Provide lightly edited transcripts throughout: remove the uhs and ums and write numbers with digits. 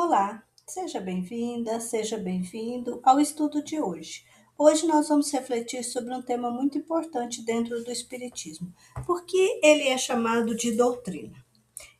Olá, seja bem-vinda, seja bem-vindo ao estudo de hoje. Hoje nós vamos refletir sobre um tema muito importante dentro do Espiritismo. Por que ele é chamado de doutrina?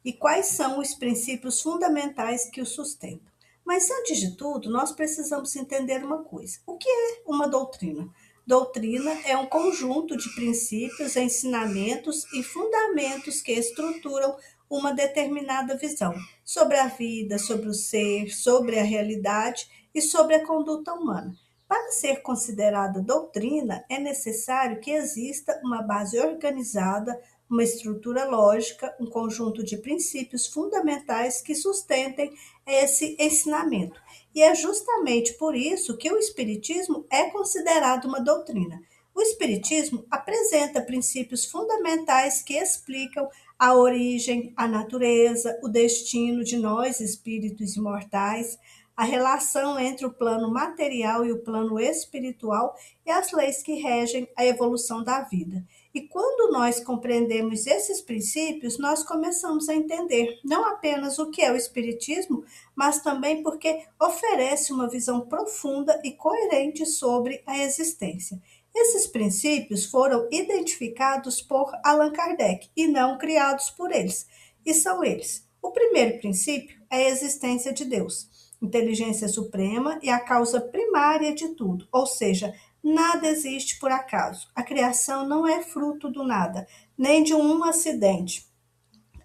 E quais são os princípios fundamentais que o sustentam? Mas antes de tudo, nós precisamos entender uma coisa: o que é uma doutrina? Doutrina é um conjunto de princípios, ensinamentos e fundamentos que estruturam uma determinada visão sobre a vida, sobre o ser, sobre a realidade e sobre a conduta humana. Para ser considerada doutrina, é necessário que exista uma base organizada, uma estrutura lógica, um conjunto de princípios fundamentais que sustentem esse ensinamento. E é justamente por isso que o Espiritismo é considerado uma doutrina. O Espiritismo apresenta princípios fundamentais que explicam a origem, a natureza, o destino de nós, espíritos imortais, a relação entre o plano material e o plano espiritual e as leis que regem a evolução da vida. E quando nós compreendemos esses princípios, nós começamos a entender não apenas o que é o Espiritismo, mas também porque oferece uma visão profunda e coerente sobre a existência. Esses princípios foram identificados por Allan Kardec e não criados por eles. E são eles: o primeiro princípio é a existência de Deus, inteligência suprema e a causa primária de tudo, ou seja, nada existe por acaso. A criação não é fruto do nada, nem de um acidente.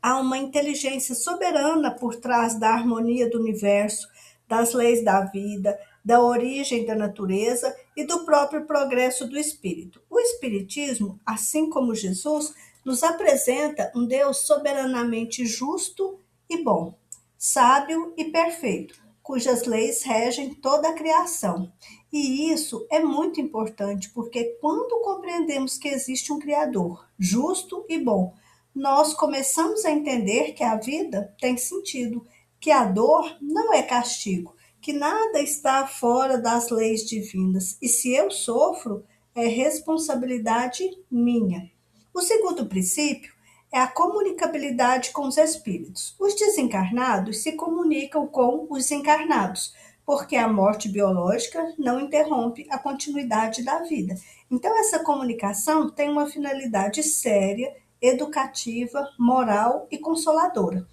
Há uma inteligência soberana por trás da harmonia do universo, das leis da vida, da origem da natureza e do próprio progresso do espírito. O Espiritismo, assim como Jesus, nos apresenta um Deus soberanamente justo e bom, sábio e perfeito, cujas leis regem toda a criação. E isso é muito importante, porque quando compreendemos que existe um Criador justo e bom, nós começamos a entender que a vida tem sentido, que a dor não é castigo, que nada está fora das leis divinas. E se eu sofro, é responsabilidade minha. O segundo princípio é a comunicabilidade com os espíritos. Os desencarnados se comunicam com os encarnados, porque a morte biológica não interrompe a continuidade da vida. Então, essa comunicação tem uma finalidade séria, educativa, moral e consoladora.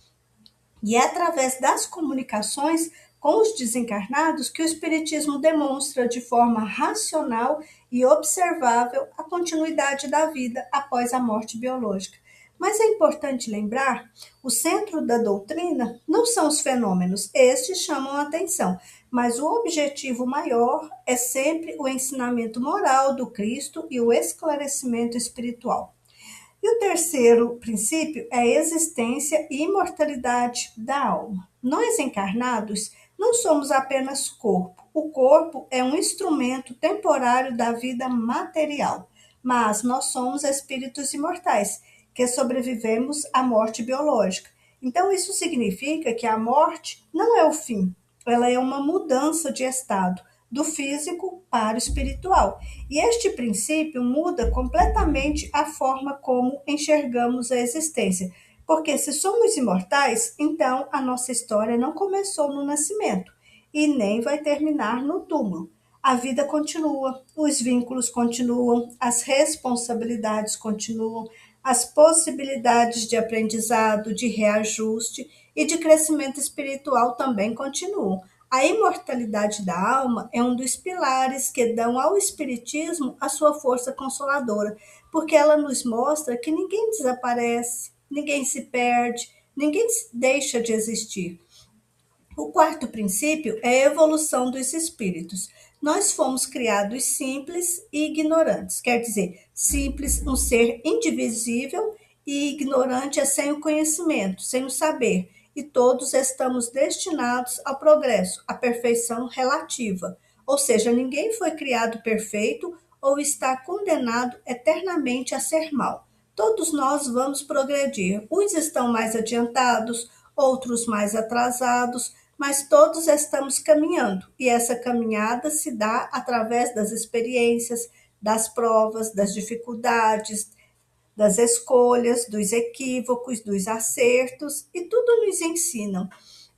E é através das comunicações com os desencarnados que o Espiritismo demonstra de forma racional e observável a continuidade da vida após a morte biológica. Mas é importante lembrar, o centro da doutrina não são os fenômenos, estes chamam a atenção, mas o objetivo maior é sempre o ensinamento moral do Cristo e o esclarecimento espiritual. E o terceiro princípio é a existência e imortalidade da alma. Nós encarnados não somos apenas corpo. O corpo é um instrumento temporário da vida material, mas nós somos espíritos imortais, que sobrevivemos à morte biológica. Então, isso significa que a morte não é o fim, ela é uma mudança de estado do físico para o espiritual. E este princípio muda completamente a forma como enxergamos a existência. Porque se somos imortais, então a nossa história não começou no nascimento e nem vai terminar no túmulo. A vida continua, os vínculos continuam, as responsabilidades continuam, as possibilidades de aprendizado, de reajuste e de crescimento espiritual também continuam. A imortalidade da alma é um dos pilares que dão ao Espiritismo a sua força consoladora, porque ela nos mostra que ninguém desaparece, ninguém se perde, ninguém deixa de existir. O quarto princípio é a evolução dos espíritos. Nós fomos criados simples e ignorantes, quer dizer, simples, um ser indivisível, e ignorante é sem o conhecimento, sem o saber. E todos estamos destinados ao progresso, à perfeição relativa. Ou seja, ninguém foi criado perfeito ou está condenado eternamente a ser mal. Todos nós vamos progredir. Uns estão mais adiantados, outros mais atrasados, mas todos estamos caminhando. E essa caminhada se dá através das experiências, das provas, das dificuldades, das escolhas, dos equívocos, dos acertos, e tudo nos ensinam.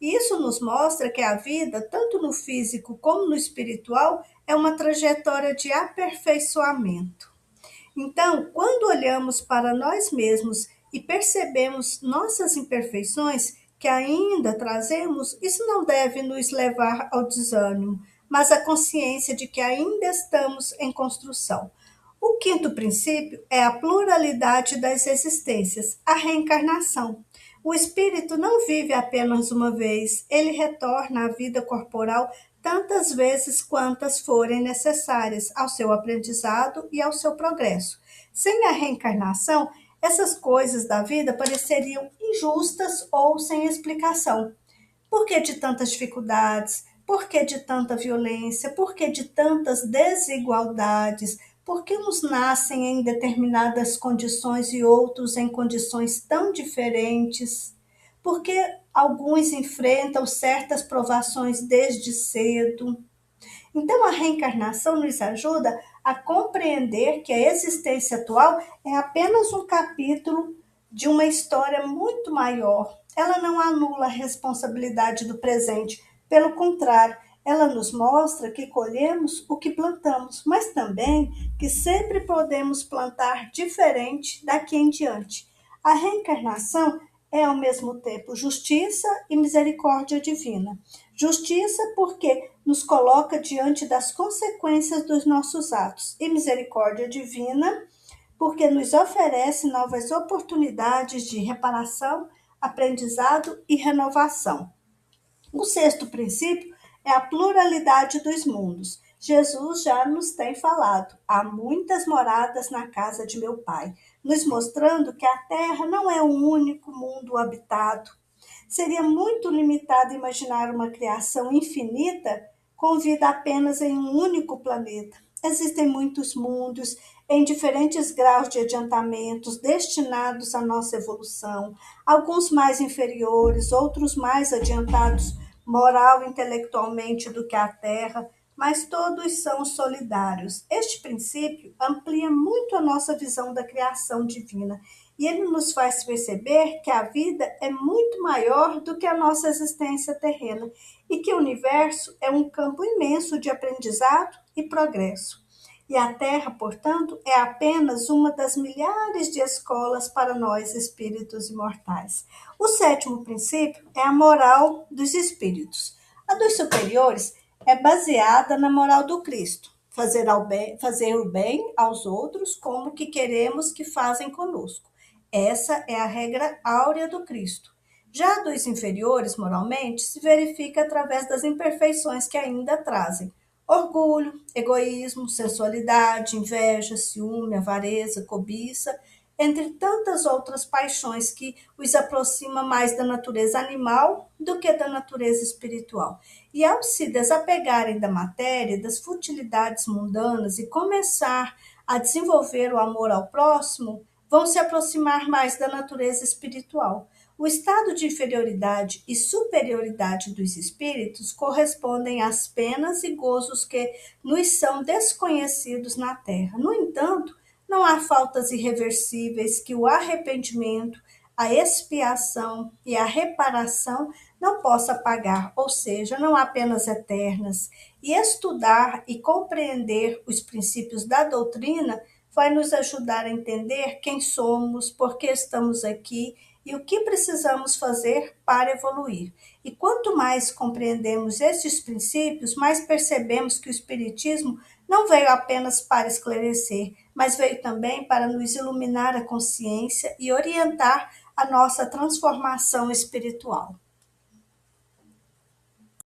E isso nos mostra que a vida, tanto no físico como no espiritual, é uma trajetória de aperfeiçoamento. Então, quando olhamos para nós mesmos e percebemos nossas imperfeições que ainda trazemos, isso não deve nos levar ao desânimo, mas à consciência de que ainda estamos em construção. O quinto princípio é a pluralidade das existências, a reencarnação. O espírito não vive apenas uma vez, ele retorna à vida corporal tantas vezes quantas forem necessárias ao seu aprendizado e ao seu progresso. Sem a reencarnação, essas coisas da vida pareceriam injustas ou sem explicação. Por que de tantas dificuldades? Por que de tanta violência? Por que de tantas desigualdades? Por que uns nascem em determinadas condições e outros em condições tão diferentes? Por que alguns enfrentam certas provações desde cedo? Então, a reencarnação nos ajuda a compreender que a existência atual é apenas um capítulo de uma história muito maior. Ela não anula a responsabilidade do presente, pelo contrário, ela nos mostra que colhemos o que plantamos, mas também que sempre podemos plantar diferente daqui em diante. A reencarnação é ao mesmo tempo justiça e misericórdia divina. Justiça porque nos coloca diante das consequências dos nossos atos, e misericórdia divina porque nos oferece novas oportunidades de reparação, aprendizado e renovação. O sexto princípio é a pluralidade dos mundos. Jesus já nos tem falado: há muitas moradas na casa de meu Pai, nos mostrando que a Terra não é um único mundo habitado. Seria muito limitado imaginar uma criação infinita com vida apenas em um único planeta. Existem muitos mundos em diferentes graus de adiantamentos destinados à nossa evolução, alguns mais inferiores, outros mais adiantados moral e intelectualmente do que a Terra, mas todos são solidários. Este princípio amplia muito a nossa visão da criação divina e ele nos faz perceber que a vida é muito maior do que a nossa existência terrena e que o universo é um campo imenso de aprendizado e progresso. E a Terra, portanto, é apenas uma das milhares de escolas para nós espíritos imortais. O sétimo princípio é a moral dos espíritos. A dos superiores é baseada na moral do Cristo. Fazer o bem aos outros como que queremos que fazem conosco. Essa é a regra áurea do Cristo. Já a dos inferiores, moralmente, se verifica através das imperfeições que ainda trazem. Orgulho, egoísmo, sensualidade, inveja, ciúme, avareza, cobiça, entre tantas outras paixões que os aproxima mais da natureza animal do que da natureza espiritual. E ao se desapegarem da matéria, das futilidades mundanas e começar a desenvolver o amor ao próximo, vão se aproximar mais da natureza espiritual. O estado de inferioridade e superioridade dos espíritos correspondem às penas e gozos que nos são desconhecidos na terra. No entanto, não há faltas irreversíveis que o arrependimento, a expiação e a reparação não possa pagar, ou seja, não há penas eternas. E estudar e compreender os princípios da doutrina vai nos ajudar a entender quem somos, por que estamos aqui e o que precisamos fazer para evoluir. E quanto mais compreendemos estes princípios, mais percebemos que o Espiritismo não veio apenas para esclarecer, mas veio também para nos iluminar a consciência e orientar a nossa transformação espiritual.